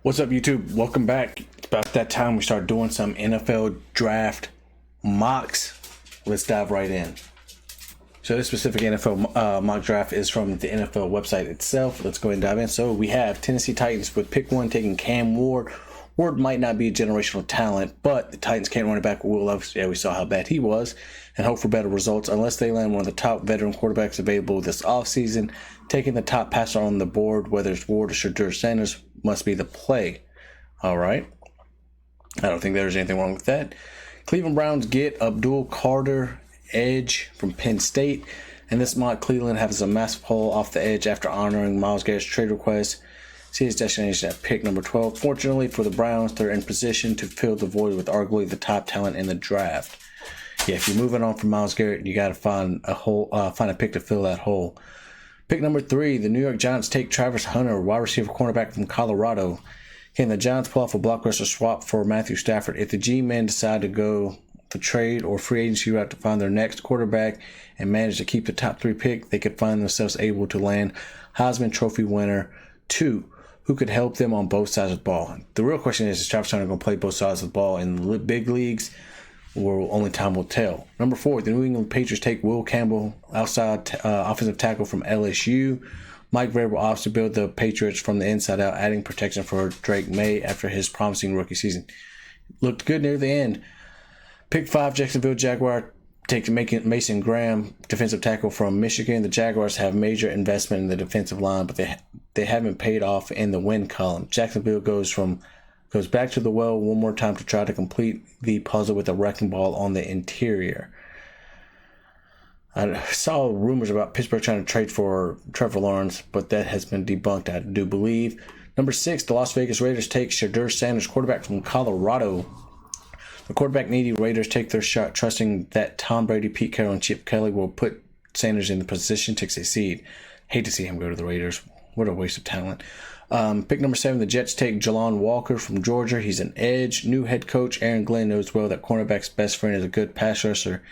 What's up, YouTube? Welcome back. It's about that time we start doing some NFL draft mocks. Let's dive right in. So this specific NFL mock draft is from the NFL website itself. Let's go ahead and dive in. So we have Tennessee Titans with pick 1 taking Cam Ward. Ward might not be a generational talent, but the Titans can't run it back with Will Levis. Yeah, we saw how bad he was, and hope for better results unless they land one of the top veteran quarterbacks available this offseason. Taking the top passer on the board, whether it's Ward or Shedeur Sanders, must be the play. All right. I don't think there's anything wrong with that. Cleveland Browns get Abdul Carter, edge from Penn State. And this mock, Cleveland has a massive pull off the edge after honoring Myles Garrett's trade request. See his destination at pick number 12. Fortunately for the Browns, they're in position to fill the void with arguably the top talent in the draft. Yeah, if you're moving on from Myles Garrett, you got to find a pick to fill that hole. Pick number 3, the New York Giants take Travis Hunter, wide receiver cornerback from Colorado. Can the Giants pull off a blockbuster swap for Matthew Stafford? If the G-men decide to go the trade or free agency route to find their next quarterback and manage to keep the top 3 pick, they could find themselves able to land Heisman Trophy winner 2, who could help them on both sides of the ball. The real question is Travis Hunter going to play both sides of the ball in the big leagues? Or only time will tell. Number 4, the New England Patriots take Will Campbell, outside offensive tackle from LSU. Mike Vrabel opts to build the Patriots from the inside out, adding protection for Drake May after his promising rookie season. Looked good near the end. Pick 5, Jacksonville Jaguar takes Mason Graham, defensive tackle from Michigan. The Jaguars have major investment in the defensive line, but they haven't paid off in the win column. Jacksonville goes back to the well one more time to try to complete the puzzle with a wrecking ball on the interior. I saw rumors about Pittsburgh trying to trade for Trevor Lawrence, but that has been debunked, I do believe. Number 6, the Las Vegas Raiders take Shedeur Sanders, quarterback from Colorado. The quarterback-needy Raiders take their shot, trusting that Tom Brady, Pete Carroll, and Chip Kelly will put Sanders in the position to succeed. Hate to see him go to the Raiders. What a waste of talent. Pick number 7, the Jets take Jalon Walker from Georgia. He's an edge. New head coach Aaron Glenn knows well that cornerback's best friend is a good pass rusher.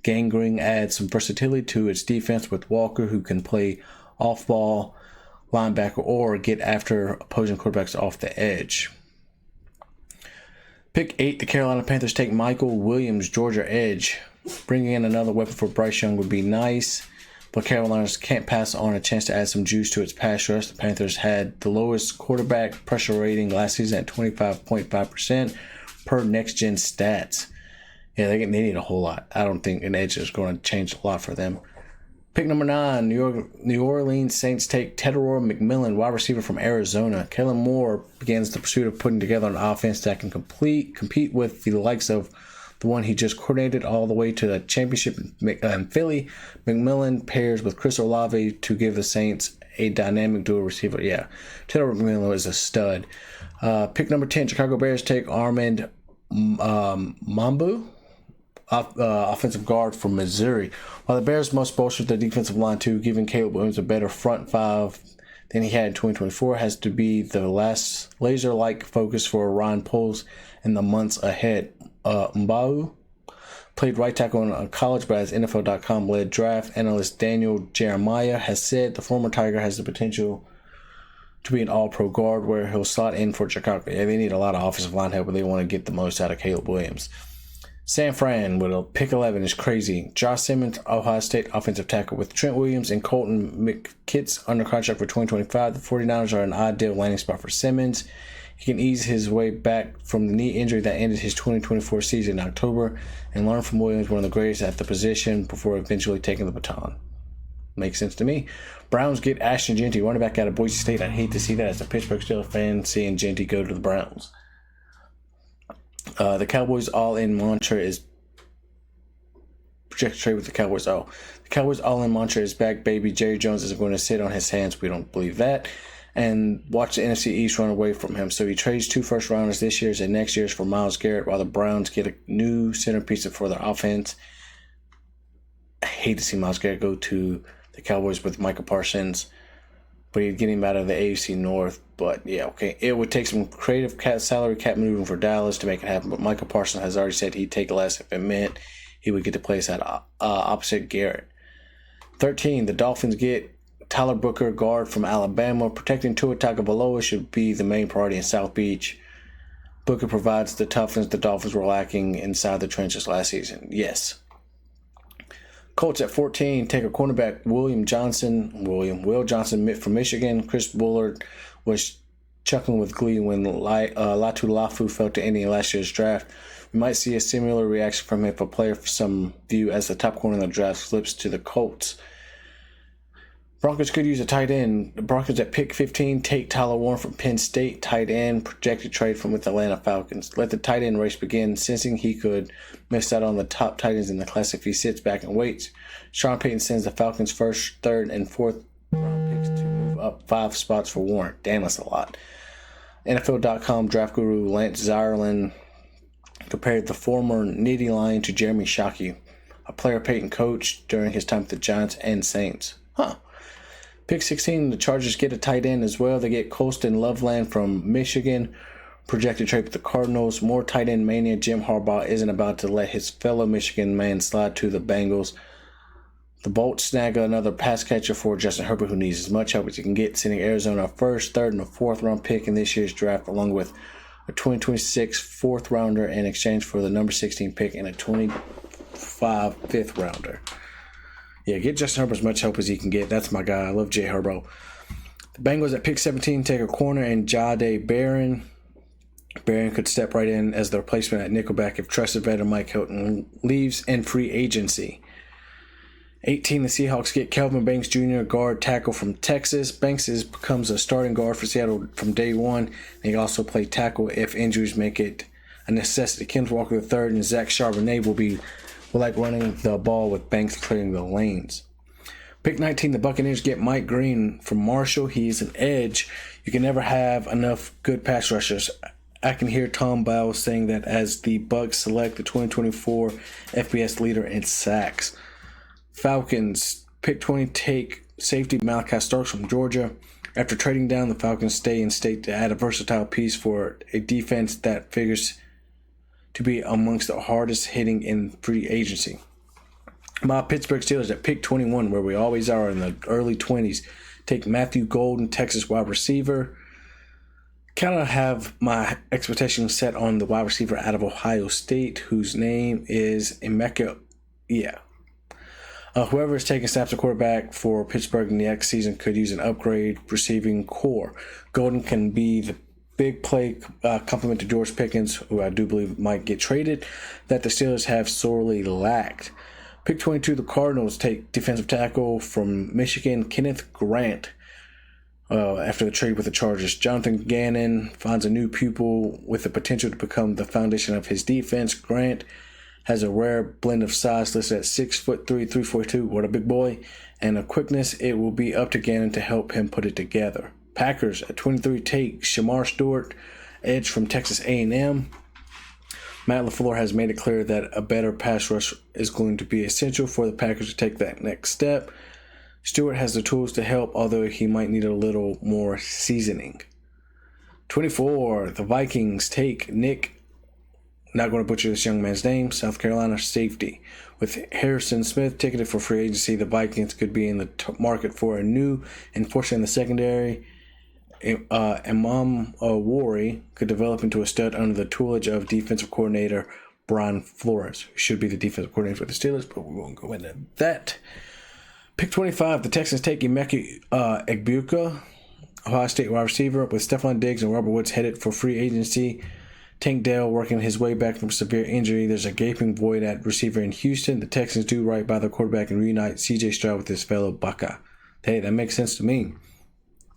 Gang Green adds some versatility to its defense with Walker, who can play off-ball linebacker or get after opposing quarterbacks off the edge. Pick 8, the Carolina Panthers take Michael Williams, Georgia edge. Bringing in another weapon for Bryce Young would be nice, but Carolina can't pass on a chance to add some juice to its pass rush. The Panthers had the lowest quarterback pressure rating last season at 25.5% per Next Gen Stats. Yeah, they need a whole lot. I don't think an edge is going to change a lot for them. Pick number 9, New Orleans Saints take Tedoror McMillan, wide receiver from Arizona. Kellen Moore begins the pursuit of putting together an offense that can compete with the likes of the one he just coordinated all the way to the championship in Philly. McMillan pairs with Chris Olave to give the Saints a dynamic dual receiver. Yeah, Tedoror McMillan is a stud. Pick number 10, Chicago Bears take Armand Mambu, offensive guard from Missouri. While the Bears must bolster their defensive line too, giving Caleb Williams a better front 5 than he had in 2024 has to be the last laser-like focus for Ryan Poles in the months ahead. Mbau played right tackle in college, but as NFL.com led draft analyst Daniel Jeremiah has said, the former Tiger has the potential to be an all-pro guard where he'll slot in for Chicago. Yeah, they need a lot of offensive line help, but they want to get the most out of Caleb Williams. San Fran with a pick 11 is crazy. Josh Simmons, Ohio State offensive tackle, with Trent Williams and Colton McKitts under contract for 2025. The 49ers are an ideal landing spot for Simmons. He can ease his way back from the knee injury that ended his 2024 season in October and learn from Williams, one of the greatest at the position, before eventually taking the baton. Makes sense to me. Browns get Ashton Jeanty, running back out of Boise State. I'd hate to see that as a Pittsburgh Steelers fan, seeing Jeanty go to the Browns. The Cowboys all-in mantra is projected trade with the Cowboys. The Cowboys all-in mantra is back, baby. Jerry Jones isn't going to sit on his hands. We don't believe that. And watch the NFC East run away from him. So he trades 2 first-rounders this year's and next year's for Myles Garrett, while the Browns get a new centerpiece for their offense. I hate to see Myles Garrett go to the Cowboys with Micah Parsons, but he'd get him out of the AFC North. But, yeah, okay. It would take some creative salary cap maneuvering for Dallas to make it happen, but Micah Parsons has already said he'd take less if it meant he would get to place at opposite Garrett. 13, the Dolphins get Tyler Booker, guard from Alabama. Protecting Tua Tagovailoa should be the main priority in South Beach. Booker provides the toughness the Dolphins were lacking inside the trenches last season. Yes. Colts at 14 take a cornerback, Will Johnson from Michigan. Chris Bullard was chuckling with glee when Latu Lafu fell to Indy in last year's draft. We might see a similar reaction from him if a player some view as the top corner in the draft flips to the Colts. Broncos could use a tight end. The Broncos at pick 15 take Tyler Warren from Penn State, tight end, projected trade from with Atlanta Falcons. Let the tight end race begin, sensing he could miss out on the top tight ends in the class if he sits back and waits. Sean Payton sends the Falcons' first, third, and fourth round picks to move up 5 spots for Warren. Damn, that's a lot. NFL.com draft guru Lance Zierlein compared the former Nittany Lion to Jeremy Shockey, a player Payton coached during his time with the Giants and Saints. Pick 16, the Chargers get a tight end as well. They get Colston Loveland from Michigan. Projected trade with the Cardinals. More tight end mania. Jim Harbaugh isn't about to let his fellow Michigan man slide to the Bengals. The Bolts snag another pass catcher for Justin Herbert, who needs as much help as he can get, sending Arizona a first, third, and a fourth round pick in this year's draft, along with a 2026 fourth rounder in exchange for the number 16 pick and a 25 fifth rounder. Yeah, get Justin Herbert as much help as he can get. That's my guy. I love Jay Herbo. The Bengals at pick 17 take a corner and Jahdae Barron. Barron could step right in as the replacement at nickelback if trusted veteran Mike Hilton leaves in free agency. 18, the Seahawks get Kelvin Banks Jr., guard tackle from Texas. Banks becomes a starting guard for Seattle from day one. He can also play tackle if injuries make it a necessity. Kenneth Walker III and Zach Charbonnet will like running the ball with Banks clearing the lanes. Pick 19, the Buccaneers get Mike Green from Marshall. He's an edge. You can never have enough good pass rushers. I can hear Tom Bowles saying that as the Bucs select the 2024 FBS leader in sacks. Falcons, pick 20, take safety Malachi Starks from Georgia. After trading down, the Falcons stay in state to add a versatile piece for a defense that figures to be amongst the hardest hitting in free agency. My Pittsburgh Steelers at pick 21, where we always are in the early 20s, take Matthew Golden, Texas wide receiver. Kind of have my expectations set on the wide receiver out of Ohio State, whose name is Emeka. Whoever is taking snaps at quarterback for Pittsburgh next season could use an upgrade receiving core. Golden can be the big play compliment to George Pickens, who I do believe might get traded, that the Steelers have sorely lacked. Pick 22, the Cardinals take defensive tackle from Michigan, Kenneth Grant, after the trade with the Chargers. Jonathan Gannon finds a new pupil with the potential to become the foundation of his defense. Grant has a rare blend of size, listed at 6'3", 342, what a big boy, and a quickness. It will be up to Gannon to help him put it together. Packers at 23 take Shamar Stewart, edge from Texas A&M. Matt LaFleur has made it clear that a better pass rush is going to be essential for the Packers to take that next step. Stewart has the tools to help, although he might need a little more seasoning. 24, the Vikings take Nick, not going to butcher this young man's name, South Carolina safety. With Harrison Smith ticketed for free agency, the Vikings could be in the market for a new enforcer in the secondary. Imam Awori could develop into a stud under the tutelage of defensive coordinator Brian Flores, who should be the defensive coordinator for the Steelers, but we won't go into that. Pick 25, the Texans take Emeka Egbuka, Ohio State wide receiver, with Stephon Diggs and Robert Woods headed for free agency. Tank Dell working his way back from severe injury. There's a gaping void at receiver in Houston. The Texans do right by the quarterback and reunite C.J. Stroud with his fellow Buckeye. Hey, that makes sense to me.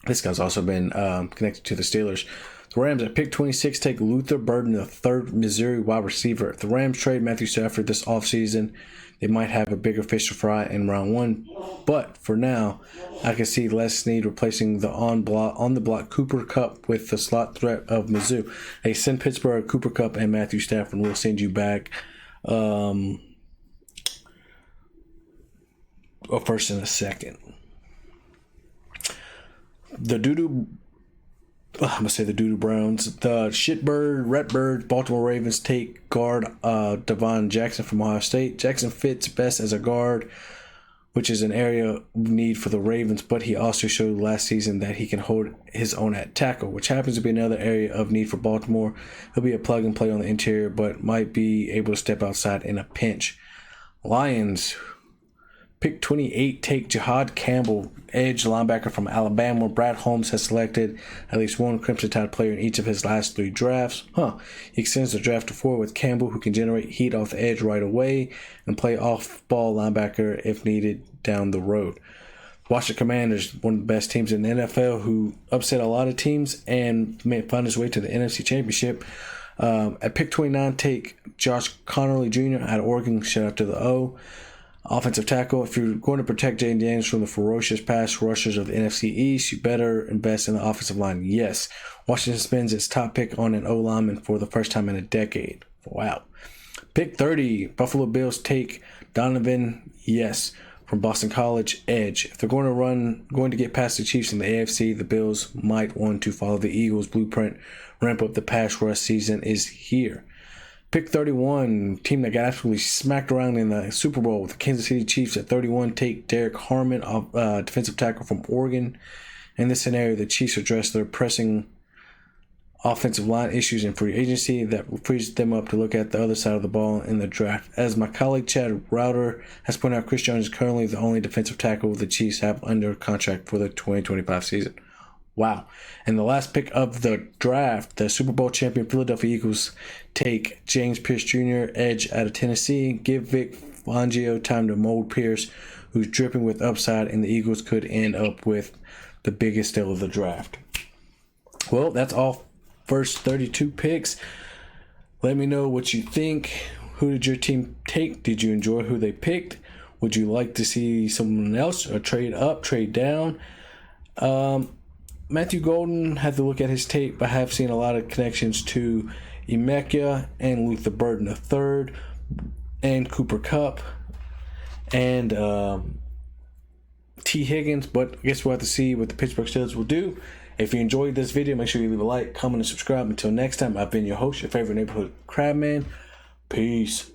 This guy's also been connected to the Steelers. The Rams at pick 26 take Luther Burden, the third Missouri wide receiver. If the Rams trade Matthew Stafford this offseason, they might have a bigger fish to fry in round one. But for now, I can see Les Snead replacing the on the block Cooper Kupp with the slot threat of Mizzou. Hey, send Pittsburgh Cooper Kupp and Matthew Stafford. We'll send you back a first and a second. The Browns. The Redbird, Baltimore Ravens take guard Devon Jackson from Ohio State. Jackson fits best as a guard which is an area of need for the Ravens, but he also showed last season that he can hold his own at tackle, which happens to be another area of need for Baltimore. He'll be a plug and play on the interior, but might be able to step outside in a pinch. Lions, pick 28, take Jihad Campbell, edge linebacker from Alabama. Brad Holmes has selected at least one Crimson Tide player in each of his last 3 drafts. He extends the draft to 4 with Campbell, who can generate heat off the edge right away and play off-ball linebacker if needed down the road. Washington Commanders, one of the best teams in the NFL, who upset a lot of teams and found his way to the NFC Championship. At pick 29, take Josh Connerly Jr. out of Oregon. Shout out to the O. Offensive tackle, if you're going to protect Jayden Daniels from the ferocious pass rushers of the NFC East, you better invest in the offensive line. Yes, Washington spends its top pick on an O-lineman for the first time in a decade. Wow. Pick 30, Buffalo Bills take Donovan, from Boston College, edge. If they're going to get past the Chiefs in the AFC, the Bills might want to follow the Eagles' blueprint. Ramp up the pass rush season is here. Pick 31, team that got absolutely smacked around in the Super Bowl with the Kansas City Chiefs at 31, take Derek Harmon, defensive tackle from Oregon. In this scenario, the Chiefs address their pressing offensive line issues in free agency that frees them up to look at the other side of the ball in the draft. As my colleague Chad Router has pointed out, Chris Jones is currently the only defensive tackle the Chiefs have under contract for the 2025 season. Wow. And the last pick of the draft, the Super Bowl champion Philadelphia Eagles take James Pierce Jr., edge out of Tennessee. Give Vic Fangio time to mold Pierce, who's dripping with upside, and the Eagles could end up with the biggest deal of the draft. Well, that's all first 32 picks. Let me know what you think. Who did your team take? Did you enjoy who they picked? Would you like to see someone else or trade up, trade down? Matthew Golden, had to look at his tape, but I have seen a lot of connections to Emeka and Luther Burden III and Cooper Kupp and T. Higgins, but I guess we'll have to see what the Pittsburgh Steelers will do. If you enjoyed this video, make sure you leave a like, comment, and subscribe. Until next time, I've been your host, your favorite neighborhood crabman. Peace.